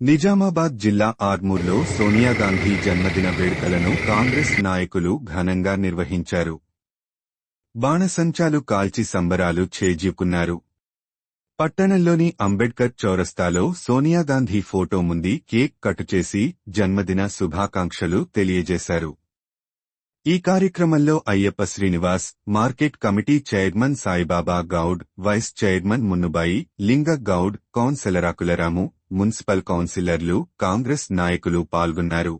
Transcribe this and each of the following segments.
నిజామాబాద్ జిల్లా ఆర్మూర్లో సోనియా గాంధీ జన్మదిన వేడుకలను కాంగ్రెస్ నాయకులు ఘనంగా నిర్వహించారు. బాణసంచాలు కాల్చి సంబరాలు చేజూకున్నారు. పట్టణంలోని అంబేడ్కర్ చౌరస్తాలో సోనియాగాంధీ ఫోటో ముందు కేక్ కటుచేసి జన్మదిన శుభాకాంక్షలు తెలియజేశారు. ఈ కార్యక్రమంలో Ayyappa Srinivas, market committee chairman Saibaba Goud, vice chairman Munnubai, Linga Goud, councillor అకులరాము, municipal కౌన్సిలర్లు, కాంగ్రెస్ నాయకులు పాల్గొన్నారు.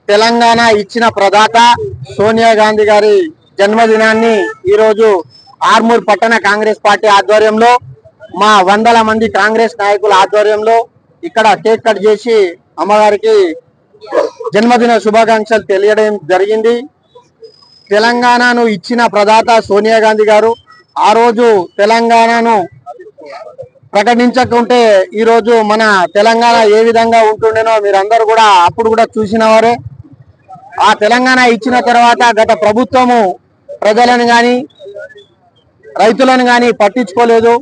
తెలంగాణ ఇచ్చిన ప్రదాత సోనియా గాంధీ గారి జన్మదినాన్ని ఈరోజు ఆర్మూర్ పట్టణ కాంగ్రెస్ పార్టీ ఆధ్వర్యంలో మా వందల మంది కాంగ్రెస్ నాయకుల ఆధ్వర్యంలో ఇక్కడ కేక్ కట్ చేసి అమ్మగారికి జన్మదిన శుభాకాంక్షలు తెలియడం జరిగింది. తెలంగాణను ఇచ్చిన ప్రదాత సోనియా గాంధీ గారు ఆ రోజు తెలంగాణను ప్రకటించకుంటే ఈ రోజు మన తెలంగాణ ఏ విధంగా ఉంటుండేనో మీరందరూ కూడా అప్పుడు కూడా చూసిన వారే. ఆ తెలంగాణ ఇచ్చిన తర్వాత గత ప్రభుత్వము ప్రజలను గాని రైతులను గాని పట్టించుకోలేదు.